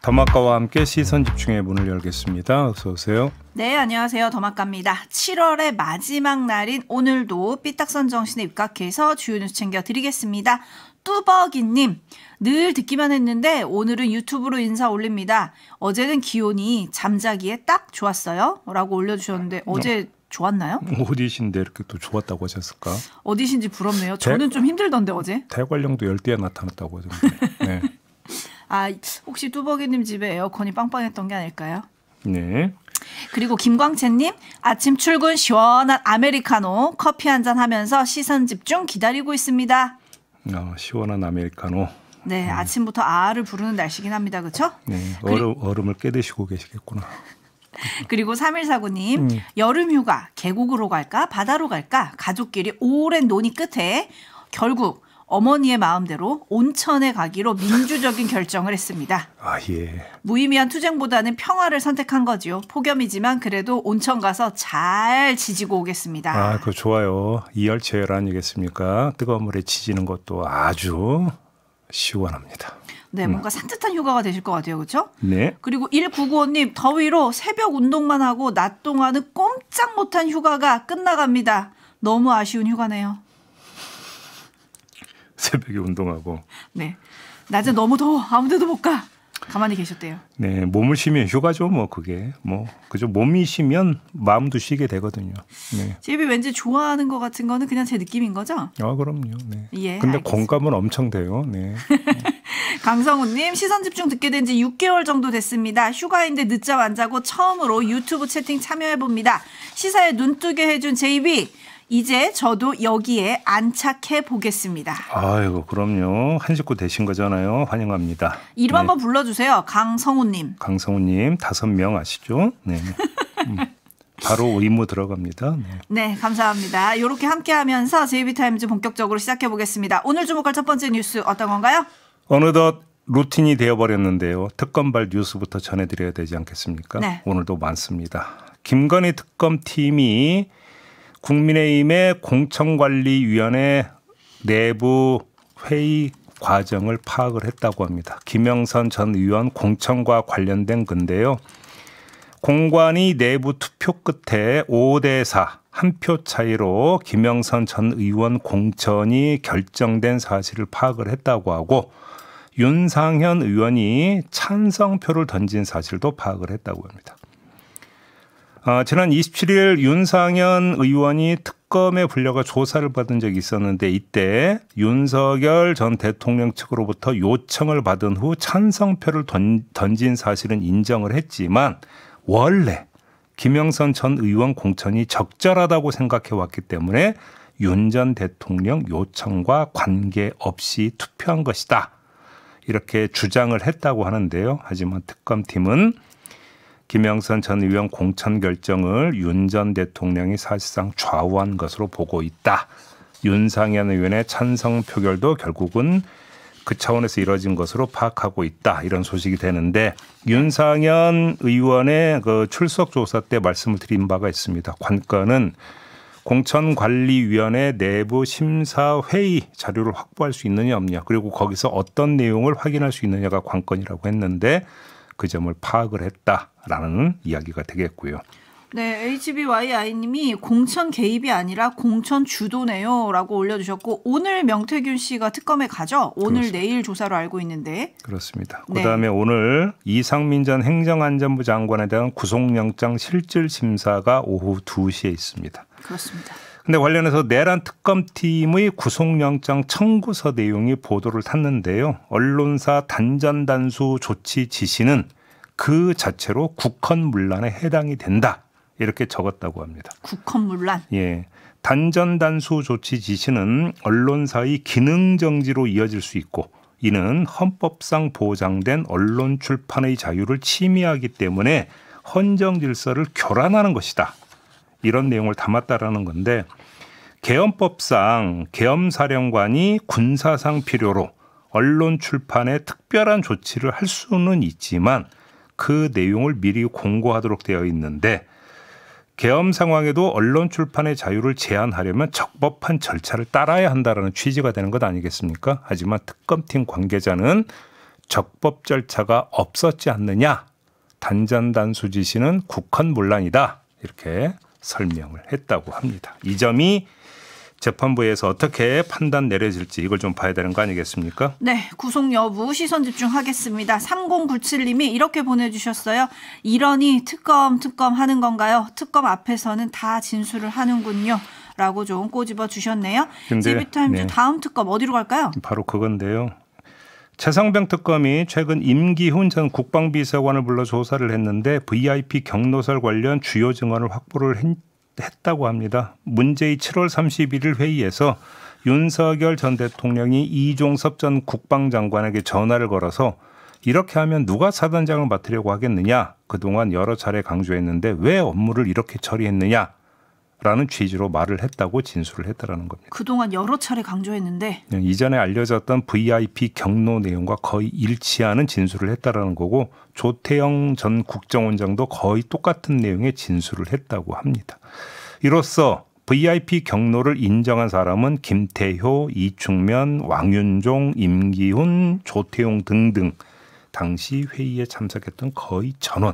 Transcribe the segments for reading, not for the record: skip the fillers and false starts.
더마카와 함께 시선 집중의 문을 열겠습니다. 어서 오세요. 네, 안녕하세요. 더마카입니다. 7월의 마지막 날인 오늘도 삐딱선 정신에 입각해서 주요 뉴스 챙겨드리겠습니다. 뚜벅이님, 늘 듣기만 했는데 오늘은 유튜브로 인사 올립니다. 어제는 기온이 잠자기에 딱 좋았어요. 라고 올려주셨는데 어제 좋았나요? 어디신데 이렇게 또 좋았다고 하셨을까? 어디신지 부럽네요. 저는 좀 힘들던데 어제. 대관령도 열대야 나타났다고 하던데. 네. 아, 혹시 뚜벅이님 집에 에어컨이 빵빵했던 게 아닐까요? 네. 그리고 김광채님, 아침 출근 시원한 아메리카노 커피 한잔 하면서 시선 집중 기다리고 있습니다. 시원한 아메리카노. 네, 아침부터 아를 부르는 날씨긴 합니다. 그렇죠? 네, 얼음을 깨드시고 계시겠구나. 그리고 3149님, 여름휴가 계곡으로 갈까 바다로 갈까 가족끼리 오랜 논의 끝에 결국 어머니의 마음대로 온천에 가기로 민주적인 결정을 했습니다. 아, 예. 무의미한 투쟁보다는 평화를 선택한 거지요. 폭염이지만 그래도 온천 가서 잘 지지고 오겠습니다. 아, 그거 좋아요. 이열치열 아니겠습니까? 뜨거운 물에 지지는 것도 아주 시원합니다. 네, 뭔가 산뜻한 휴가가 되실 것 같아요. 그렇죠? 네. 그리고 1995님, 더위로 새벽 운동만 하고 낮 동안은 꼼짝 못한 휴가가 끝나갑니다. 너무 아쉬운 휴가네요. 새벽에 운동하고. 네. 낮에 너무 더워. 아무 데도 못 가. 가만히 계셨대요. 네, 몸을 쉬면 휴가죠, 뭐 그게. 뭐 그죠. 몸이 쉬면 마음도 쉬게 되거든요. 네. 집이 왠지 좋아하는 것 같은 거는 그냥 제 느낌인 거죠? 아, 그럼요. 네. 예. 근데 알겠습니다. 공감은 엄청 돼요. 네. 강성우님, 시선 집중 듣게 된 지 6개월 정도 됐습니다. 휴가인데 늦잠 안 자고 처음으로 유튜브 채팅 참여해봅니다. 시사에 눈뜨게 해준 JB, 이제 저도 여기에 안착해 보겠습니다. 아이고, 그럼요. 한 식구 되신 거잖아요. 환영합니다. 이름 네. 한번 불러주세요. 강성우님. 강성우님 5명 아시죠? 네. 바로 의무 들어갑니다. 네. 네, 감사합니다. 이렇게 함께하면서 JB타임즈 본격적으로 시작해 보겠습니다. 오늘 주목할 첫 번째 뉴스 어떤 건가요? 어느덧 루틴이 되어버렸는데요. 특검발 뉴스부터 전해드려야 되지 않겠습니까? 네. 오늘도 많습니다. 김건희 특검팀이 국민의힘의 공천관리위원회 내부 회의 과정을 파악을 했다고 합니다. 김영선 전 의원 공천과 관련된 건데요. 공관위 내부 투표 끝에 5대4 한 표 차이로 김영선 전 의원 공천이 결정된 사실을 파악을 했다고 하고 윤상현 의원이 찬성표를 던진 사실도 파악을 했다고 합니다. 지난 27일 윤상현 의원이 특검에 불려가 조사를 받은 적이 있었는데 이때 윤석열 전 대통령 측으로부터 요청을 받은 후 찬성표를 던진 사실은 인정을 했지만 원래 김영선 전 의원 공천이 적절하다고 생각해 왔기 때문에 윤 전 대통령 요청과 관계없이 투표한 것이다. 이렇게 주장을 했다고 하는데요. 하지만 특검팀은 김영선 전 의원 공천 결정을 윤 전 대통령이 사실상 좌우한 것으로 보고 있다. 윤상현 의원의 찬성 표결도 결국은 그 차원에서 이뤄진 것으로 파악하고 있다. 이런 소식이 되는데 윤상현 의원의 그 출석 조사 때 말씀을 드린 바가 있습니다. 관건은 공천관리위원회 내부 심사회의 자료를 확보할 수 있느냐 없느냐 그리고 거기서 어떤 내용을 확인할 수 있느냐가 관건이라고 했는데 그 점을 파악을 했다라는 이야기가 되겠고요. 네, HBYI님이 공천 개입이 아니라 공천 주도네요 라고 올려주셨고 오늘 명태균 씨가 특검에 가죠? 오늘 그렇습니다. 내일 조사로 알고 있는데. 그렇습니다. 네. 그다음에 오늘 이상민 전 행정안전부 장관에 대한 구속영장 실질심사가 오후 2시에 있습니다. 그렇습니다. 근데 관련해서 내란 특검팀의 구속영장 청구서 내용이 보도를 탔는데요. 언론사 단전단수 조치 지시는 그 자체로 국헌문란에 해당이 된다. 이렇게 적었다고 합니다. 국헌문란? 예. 단전단수 조치 지시는 언론사의 기능정지로 이어질 수 있고 이는 헌법상 보장된 언론 출판의 자유를 침해하기 때문에 헌정 질서를 교란하는 것이다. 이런 내용을 담았다라는 건데 계엄법상 계엄사령관이 군사상 필요로 언론 출판에 특별한 조치를 할 수는 있지만 그 내용을 미리 공고하도록 되어 있는데 계엄 상황에도 언론 출판의 자유를 제한하려면 적법한 절차를 따라야 한다라는 취지가 되는 것 아니겠습니까? 하지만 특검팀 관계자는 적법 절차가 없었지 않느냐. 단전단수 지시는 국헌문란이다. 이렇게 설명을 했다고 합니다. 이 점이 재판부에서 어떻게 판단 내려질지 이걸 좀 봐야 되는 거 아니겠습니까? 네, 구속 여부 시선 집중하겠습니다. 3097님이 이렇게 보내주셨어요. 이러니 특검 하는 건가요? 특검 앞에서는 다 진술을 하는군요. 라고 좀 꼬집어 주셨네요. 제비타임즈 네. 다음 특검 어디로 갈까요? 바로 그건데요. 최상병 특검이 최근 임기훈 전 국방비서관을 불러 조사를 했는데 VIP 경로설 관련 주요 증언을 확보를 했다고 합니다. 문제의 7월 31일 회의에서 윤석열 전 대통령이 이종섭 전 국방장관에게 전화를 걸어서 이렇게 하면 누가 사단장을 맡으려고 하겠느냐. 그동안 여러 차례 강조했는데 왜 업무를 이렇게 처리했느냐. 라는 취지로 말을 했다고 진술을 했다라는 겁니다. 그동안 여러 차례 강조했는데 이전에 알려졌던 VIP 경로 내용과 거의 일치하는 진술을 했다라는 거고 조태영 전 국정원장도 거의 똑같은 내용의 진술을 했다고 합니다. 이로써 VIP 경로를 인정한 사람은 김태효, 이충면, 왕윤종, 임기훈, 조태용 등등 당시 회의에 참석했던 거의 전원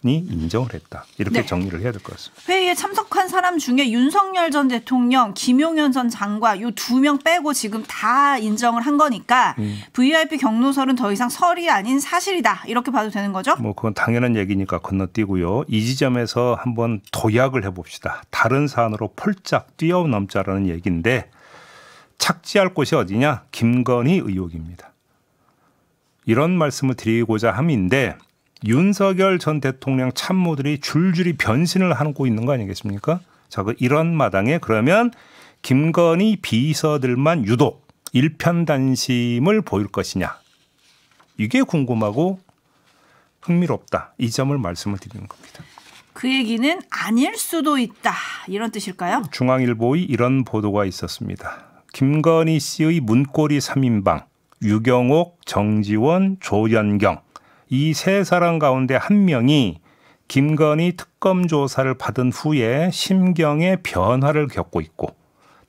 인정을 했다. 이렇게 네. 정리를 해야 될 것 같습니다. 회의에 참석한 사람 중에 윤석열 전 대통령, 김용현 전 장관 이 2명 빼고 지금 다 인정을 한 거니까 VIP 경로설은 더 이상 설이 아닌 사실이다. 이렇게 봐도 되는 거죠? 뭐 그건 당연한 얘기니까 건너뛰고요. 이 지점에서 한번 도약을 해봅시다. 다른 사안으로 폴짝 뛰어넘자라는 얘기인데 착지할 곳이 어디냐? 김건희 의혹입니다. 이런 말씀을 드리고자 함인데 윤석열 전 대통령 참모들이 줄줄이 변신을 하고 있는 거 아니겠습니까? 자, 이런 마당에 그러면 김건희 비서들만 유독 일편단심을 보일 것이냐. 이게 궁금하고 흥미롭다. 이 점을 말씀을 드리는 겁니다. 그 얘기는 아닐 수도 있다. 이런 뜻일까요? 중앙일보의 이런 보도가 있었습니다. 김건희 씨의 문고리 3인방, 유경옥, 정지원, 조연경 이 세 사람 가운데 한 명이 김건희 특검 조사를 받은 후에 심경의 변화를 겪고 있고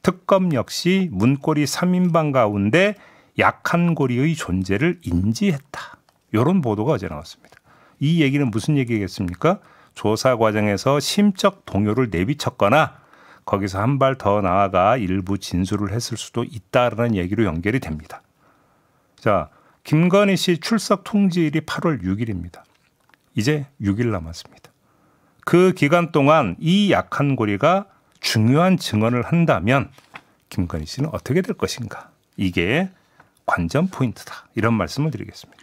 특검 역시 문고리 3인방 가운데 약한 고리의 존재를 인지했다. 이런 보도가 어제 나왔습니다. 이 얘기는 무슨 얘기겠습니까? 조사 과정에서 심적 동요를 내비쳤거나 거기서 한 발 더 나아가 일부 진술을 했을 수도 있다라는 얘기로 연결이 됩니다. 자, 김건희 씨 출석 통지일이 8월 6일입니다. 이제 6일 남았습니다. 그 기간 동안 이 약한 고리가 중요한 증언을 한다면 김건희 씨는 어떻게 될 것인가? 이게 관전 포인트다. 이런 말씀을 드리겠습니다.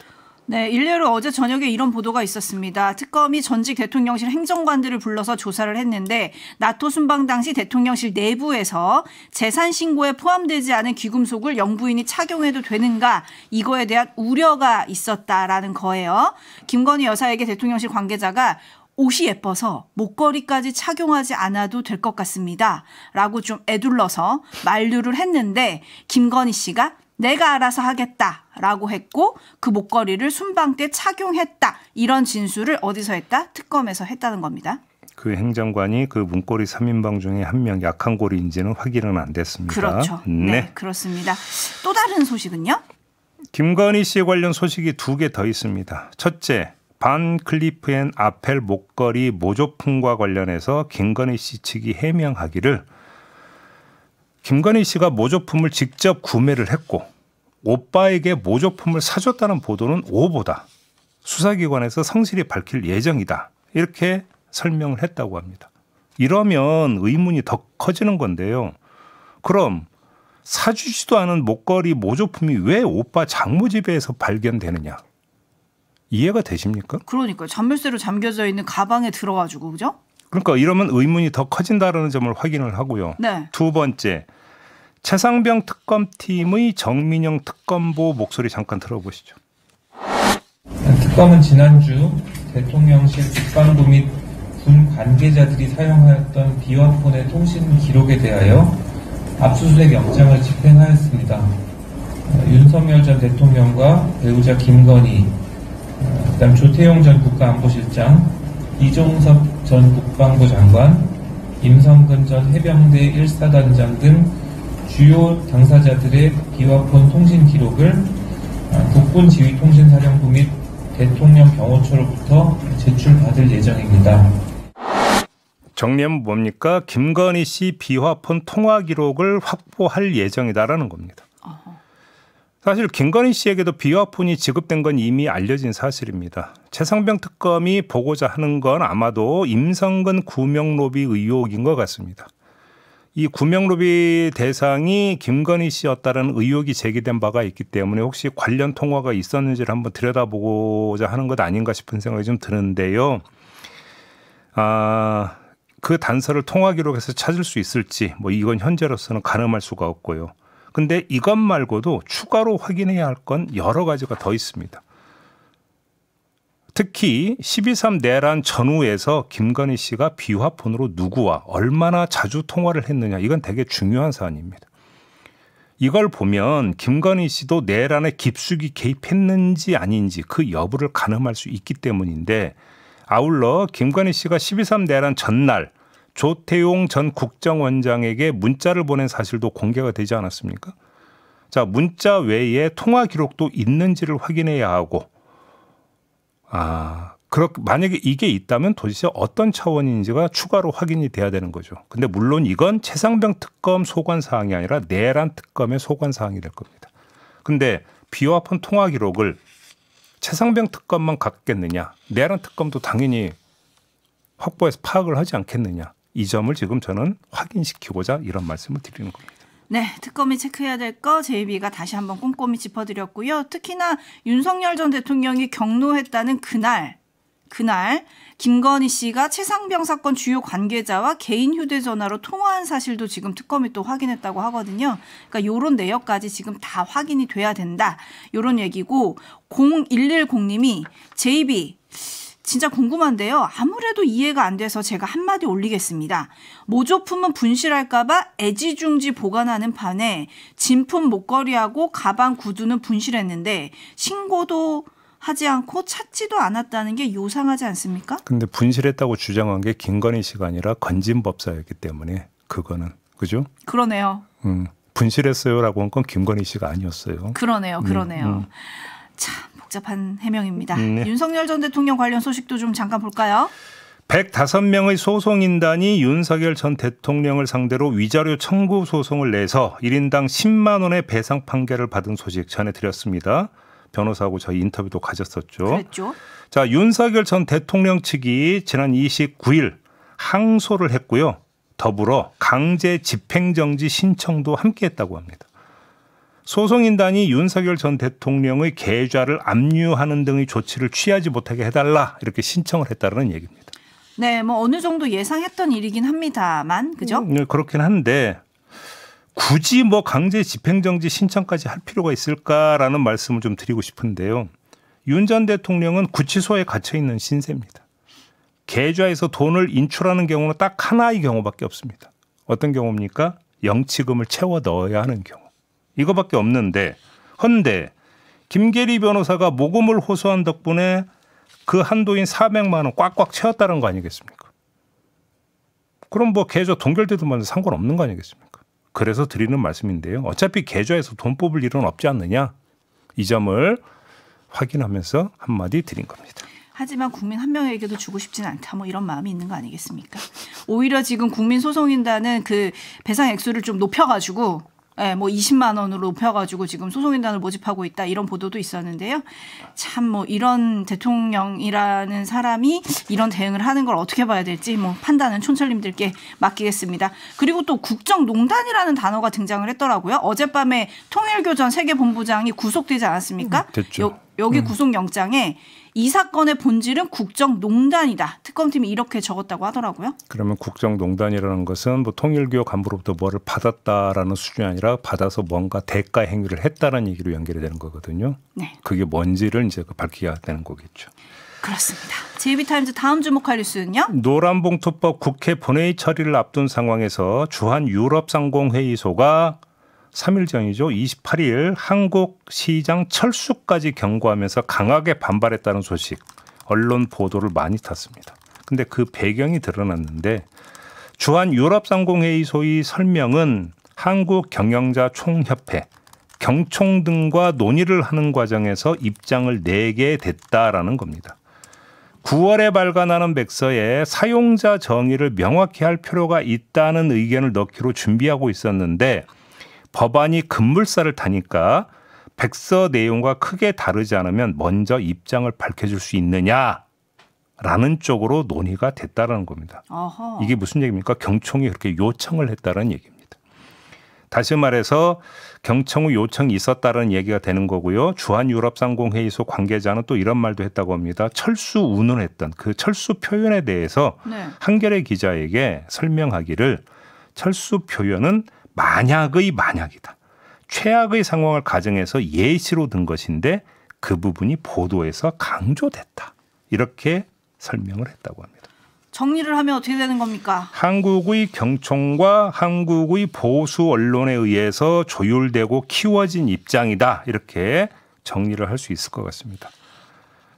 네, 일례로 어제 저녁에 이런 보도가 있었습니다. 특검이 전직 대통령실 행정관들을 불러서 조사를 했는데 나토 순방 당시 대통령실 내부에서 재산 신고에 포함되지 않은 귀금속을 영부인이 착용해도 되는가 이거에 대한 우려가 있었다라는 거예요. 김건희 여사에게 대통령실 관계자가 옷이 예뻐서 목걸이까지 착용하지 않아도 될 것 같습니다. 라고 좀 애둘러서 만류를 했는데 김건희 씨가 내가 알아서 하겠다라고 했고 그 목걸이를 순방 때 착용했다. 이런 진술을 어디서 했다? 특검에서 했다는 겁니다. 그 행정관이 그 문고리 3인방 중에 한 명 약한 고리인지는 확인은 안 됐습니다. 그렇죠. 네, 그렇습니다. 또 다른 소식은요? 김건희 씨 관련 소식이 2개 더 있습니다. 첫째, 반 클리프 앤 아펠 목걸이 모조품과 관련해서 김건희 씨 측이 해명하기를 김건희 씨가 모조품을 직접 구매를 했고 오빠에게 모조품을 사줬다는 보도는 오보다. 수사기관에서 성실히 밝힐 예정이다. 이렇게 설명을 했다고 합니다. 이러면 의문이 더 커지는 건데요. 그럼 사주지도 않은 목걸이 모조품이 왜 오빠 장모 집에서 발견되느냐. 이해가 되십니까? 그러니까요. 잔물쇠로 잠겨져 있는 가방에 들어가지고 그죠? 그러니까 이러면 의문이 더 커진다는 점을 확인을 하고요. 네. 두 번째, 최상병 특검팀의 정민영 특검보 목소리 잠깐 들어보시죠. 특검은 지난주 대통령실 국방부 및 군 관계자들이 사용하였던 비화폰의 통신 기록에 대하여 압수수색 영장을 집행하였습니다. 윤석열 전 대통령과 배우자 김건희, 그다음 조태용 전 국가안보실장, 이종섭 전 국방부 장관, 임성근 전 해병대 1사단장 등 주요 당사자들의 비화폰 통신 기록을 국군지휘통신사령부 및 대통령 경호처로부터 제출받을 예정입니다. 정리하면 뭡니까? 김건희 씨 비화폰 통화 기록을 확보할 예정이다라는 겁니다. 사실 김건희 씨에게도 비화폰이 지급된 건 이미 알려진 사실입니다. 최상병 특검이 보고자 하는 건 아마도 임성근 구명로비 의혹인 것 같습니다. 이 구명로비 대상이 김건희 씨였다는 의혹이 제기된 바가 있기 때문에 혹시 관련 통화가 있었는지를 한번 들여다보고자 하는 것 아닌가 싶은 생각이 좀 드는데요. 그 단서를 통화 기록에서 찾을 수 있을지 뭐 이건 현재로서는 가늠할 수가 없고요. 근데 이것 말고도 추가로 확인해야 할 건 여러 가지가 더 있습니다. 특히 12.3 내란 전후에서 김건희 씨가 비화폰으로 누구와 얼마나 자주 통화를 했느냐, 이건 되게 중요한 사안입니다. 이걸 보면 김건희 씨도 내란에 깊숙이 개입했는지 아닌지 그 여부를 가늠할 수 있기 때문인데, 아울러 김건희 씨가 12.3 내란 전날 조태용 전 국정원장에게 문자를 보낸 사실도 공개가 되지 않았습니까? 자, 문자 외에 통화 기록도 있는지를 확인해야 하고, 만약에 이게 있다면 도대체 어떤 차원인지가 추가로 확인이 돼야 되는 거죠. 근데 물론 이건 최상병 특검 소관 사항이 아니라 내란 특검의 소관 사항이 될 겁니다. 근데 비화폰 통화 기록을 최상병 특검만 갖겠느냐, 내란 특검도 당연히 확보해서 파악을 하지 않겠느냐, 이 점을 지금 저는 확인시키고자 이런 말씀을 드리는 겁니다. 네, 특검이 체크해야 될 거 JB가 다시 한번 꼼꼼히 짚어드렸고요. 특히나 윤석열 전 대통령이 경로했다는 그날 김건희 씨가 최상병 사건 주요 관계자와 개인 휴대전화로 통화한 사실도 지금 특검이 또 확인했다고 하거든요. 그러니까 이런 내역까지 지금 다 확인이 돼야 된다, 이런 얘기고, 0110님이 JB 진짜 궁금한데요. 아무래도 이해가 안 돼서 제가 한마디 올리겠습니다. 모조품은 분실할까 봐 애지중지 보관하는 판에 진품 목걸이하고 가방 구두는 분실했는데 신고도 하지 않고 찾지도 않았다는 게 요상하지 않습니까? 근데 분실했다고 주장한 게 김건희 씨가 아니라 건진법사였기 때문에 그거는, 그죠? 그러네요. 분실했어요라고 한 건 김건희 씨가 아니었어요. 그러네요. 참 복잡한 해명입니다. 네. 윤석열 전 대통령 관련 소식도 좀 잠깐 볼까요? 105명의 소송인단이 윤석열 전 대통령을 상대로 위자료 청구 소송을 내서 1인당 10만 원의 배상 판결을 받은 소식 전해드렸습니다. 변호사하고 저희 인터뷰도 가졌었죠. 그랬죠. 자, 윤석열 전 대통령 측이 지난 29일 항소를 했고요. 더불어 강제 집행정지 신청도 함께했다고 합니다. 소송인단이 윤석열 전 대통령의 계좌를 압류하는 등의 조치를 취하지 못하게 해달라, 이렇게 신청을 했다는 얘기입니다. 네, 뭐 어느 정도 예상했던 일이긴 합니다만, 그죠? 네, 그렇긴 한데 굳이 뭐 강제 집행정지 신청까지 할 필요가 있을까라는 말씀을 좀 드리고 싶은데요. 윤 전 대통령은 구치소에 갇혀 있는 신세입니다. 계좌에서 돈을 인출하는 경우는 딱 하나의 경우밖에 없습니다. 어떤 경우입니까? 영치금을 채워 넣어야 하는 경우. 이거밖에 없는데, 헌데 김계리 변호사가 모금을 호소한 덕분에 그 한도인 400만 원 꽉꽉 채웠다는 거 아니겠습니까? 그럼 뭐 계좌 동결돼도 먼저 상관없는 거 아니겠습니까? 그래서 드리는 말씀인데요. 어차피 계좌에서 돈 뽑을 일은 없지 않느냐, 이 점을 확인하면서 한마디 드린 겁니다. 하지만 국민 한 명에게도 주고 싶지는 않다, 뭐 이런 마음이 있는 거 아니겠습니까? 오히려 지금 국민소송인단은 그 배상 액수를 좀 높여가지고, 뭐 20만 원으로 높여가지고 지금 소송인단을 모집하고 있다, 이런 보도도 있었는데요. 참 뭐 이런 대통령이라는 사람이 이런 대응을 하는 걸 어떻게 봐야 될지 뭐 판단은 촌철님들께 맡기겠습니다. 그리고 또 국정농단이라는 단어가 등장을 했더라고요. 어젯밤에 통일교 전 세계본부장이 구속되지 않았습니까? 됐죠. 여기 구속영장에 이 사건의 본질은 국정농단이다, 특검팀이 이렇게 적었다고 하더라고요. 그러면 국정농단이라는 것은 뭐 통일교 간부로부터 뭐를 받았다라는 수준이 아니라 받아서 뭔가 대가 행위를 했다는 얘기로 연결이 되는 거거든요. 네. 그게 뭔지를 이제 밝혀야 되는 거겠죠. 그렇습니다. JB타임즈 다음 주목할 뉴스는요? 노란봉투법 국회 본회의 처리를 앞둔 상황에서 주한 유럽상공회의소가 3일 전이죠. 28일 한국 시장 철수까지 경고하면서 강하게 반발했다는 소식, 언론 보도를 많이 탔습니다. 근데 그 배경이 드러났는데, 주한 유럽상공회의소의 설명은 한국경영자총협회, 경총 등과 논의를 하는 과정에서 입장을 내게 됐다라는 겁니다. 9월에 발간하는 백서에 사용자 정의를 명확히 할 필요가 있다는 의견을 넣기로 준비하고 있었는데 법안이 급물살을 타니까 백서 내용과 크게 다르지 않으면 먼저 입장을 밝혀줄 수 있느냐라는 쪽으로 논의가 됐다는 겁니다. 어허. 이게 무슨 얘기입니까? 경총이 그렇게 요청을 했다는 얘기입니다. 다시 말해서 경청 후 요청이 있었다는 얘기가 되는 거고요. 주한유럽상공회의소 관계자는 또 이런 말도 했다고 합니다. 철수 운운했던 그 철수 표현에 대해서 네. 한겨레 기자에게 설명하기를 철수 표현은 만약의 만약이다. 최악의 상황을 가정해서 예시로 든 것인데 그 부분이 보도에서 강조됐다. 이렇게 설명을 했다고 합니다. 정리를 하면 어떻게 되는 겁니까? 한국의 경총과 한국의 보수 언론에 의해서 조율되고 키워진 입장이다. 이렇게 정리를 할 수 있을 것 같습니다.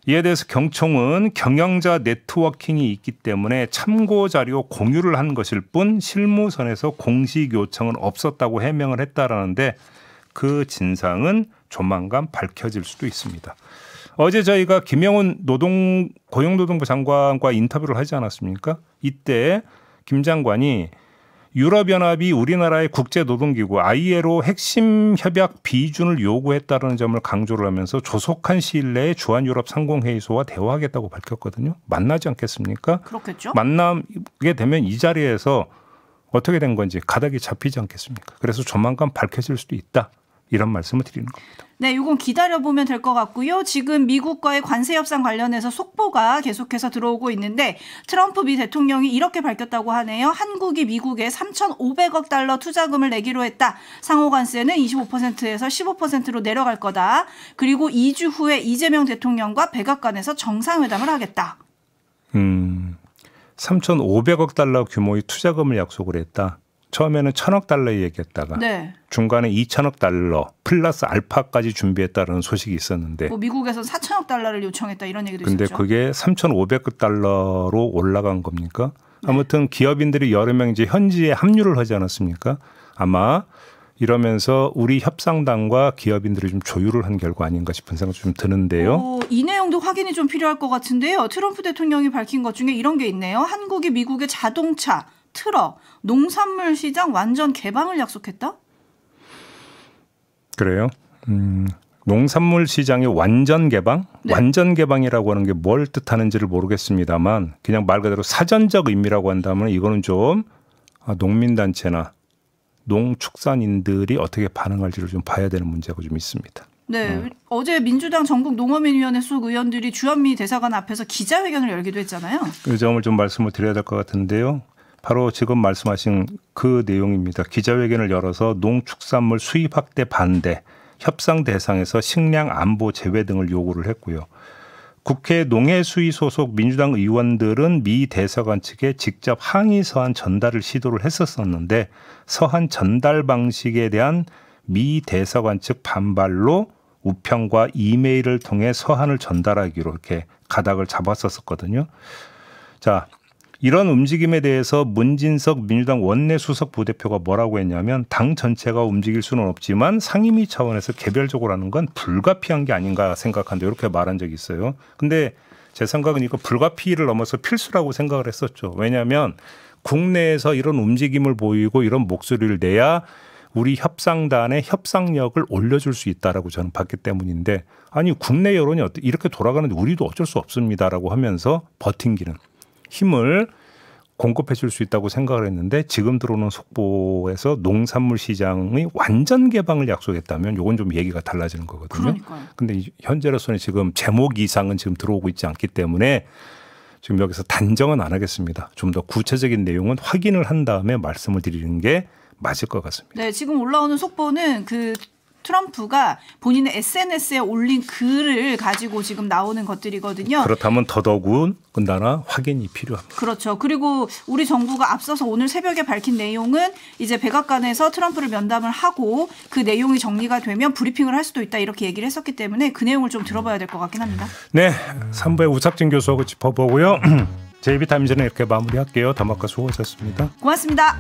이에 대해서 경총은 경영자 네트워킹이 있기 때문에 참고 자료 공유를 한 것일 뿐 실무선에서 공식 요청은 없었다고 해명을 했다라는데 그 진상은 조만간 밝혀질 수도 있습니다. 어제 저희가 김영훈 고용노동부 장관과 인터뷰를 하지 않았습니까? 이때 김 장관이 유럽연합이 우리나라의 국제노동기구 ILO 핵심 협약 비준을 요구했다는 점을 강조를 하면서 조속한 시일 내에 주한유럽상공회의소와 대화하겠다고 밝혔거든요. 만나지 않겠습니까? 그렇겠죠. 만나게 되면 이 자리에서 어떻게 된 건지 가닥이 잡히지 않겠습니까? 그래서 조만간 밝혀질 수도 있다. 이런 말씀을 드리는 겁니다. 네, 이건 기다려보면 될 것 같고요. 지금 미국과의 관세 협상 관련해서 속보가 계속해서 들어오고 있는데 트럼프 미 대통령이 이렇게 밝혔다고 하네요. 한국이 미국에 3,500억 달러 투자금을 내기로 했다. 상호 관세는 25%에서 15%로 내려갈 거다. 그리고 2주 후에 이재명 대통령과 백악관에서 정상회담을 하겠다. 3,500억 달러 규모의 투자금을 약속을 했다. 처음에는 1,000억 달러 얘기했다가 네. 중간에 2,000억 달러 플러스 알파까지 준비했다는 소식이 있었는데 뭐 미국에서 4,000억 달러를 요청했다 이런 얘기도 근데 있었죠. 그게 3,500억 달러로 올라간 겁니까? 아무튼 기업인들이 여러 명 이제 현지에 합류를 하지 않았습니까? 아마 이러면서 우리 협상단과 기업인들이 좀 조율을 한 결과 아닌가 싶은 생각이 좀 드는데요. 이 내용도 확인이 좀 필요할 것 같은데요. 트럼프 대통령이 밝힌 것 중에 이런 게 있네요. 한국이 미국의 자동차, 트럭, 농산물 시장 완전 개방을 약속했다? 그래요? 농산물 시장의 완전 개방? 네. 완전 개방이라고 하는 게 뭘 뜻하는지를 모르겠습니다만 그냥 말 그대로 사전적 의미라고 한다면 이거는 좀 농민단체나 농축산인들이 어떻게 반응할지를 좀 봐야 되는 문제가 좀 있습니다. 네, 어제 민주당 전국농어민위원회 속 의원들이 주한미 대사관 앞에서 기자회견을 열기도 했잖아요. 그 점을 좀 말씀을 드려야 될 것 같은데요. 바로 지금 말씀하신 그 내용입니다. 기자회견을 열어서 농축산물 수입 확대 반대, 협상 대상에서 식량 안보 제외 등을 요구를 했고요. 국회 농해수위 소속 민주당 의원들은 미 대사관 측에 직접 항의 서한 전달을 시도를 했었는데 서한 전달 방식에 대한 미 대사관 측 반발로 우편과 이메일을 통해 서한을 전달하기로 이렇게 가닥을 잡았었거든요. 자, 이런 움직임에 대해서 문진석 민주당 원내 수석 부대표가 뭐라고 했냐면 당 전체가 움직일 수는 없지만 상임위 차원에서 개별적으로 하는 건 불가피한 게 아닌가 생각한다 이렇게 말한 적이 있어요. 근데 제 생각은 이거 불가피를 넘어서 필수라고 생각을 했었죠. 왜냐하면 국내에서 이런 움직임을 보이고 이런 목소리를 내야 우리 협상단의 협상력을 올려줄 수 있다라고 저는 봤기 때문인데 아니 국내 여론이 이렇게 돌아가는데 우리도 어쩔 수 없습니다라고 하면서 버팅기는 힘을 공급해 줄 수 있다고 생각을 했는데 지금 들어오는 속보에서 농산물 시장의 완전 개방을 약속했다면 이건 좀 얘기가 달라지는 거거든요. 그런데 현재로서는 지금 제목 이상은 지금 들어오고 있지 않기 때문에 지금 여기서 단정은 안 하겠습니다. 좀 더 구체적인 내용은 확인을 한 다음에 말씀을 드리는 게 맞을 것 같습니다. 네, 지금 올라오는 속보는 그 트럼프가 본인의 SNS에 올린 글을 가지고 지금 나오는 것들이거든요. 그렇다면 더더군다나 확인이 필요합니다. 그렇죠. 그리고 우리 정부가 앞서서 오늘 새벽에 밝힌 내용은 이제 백악관에서 트럼프를 면담을 하고 그 내용이 정리가 되면 브리핑을 할 수도 있다 이렇게 얘기를 했었기 때문에 그 내용을 좀 들어봐야 될 것 같긴 합니다. 네, 3부의 우석진 교수하고 짚어보고요. JB타임즈는 이렇게 마무리할게요. 담화과 수고하셨습니다. 고맙습니다.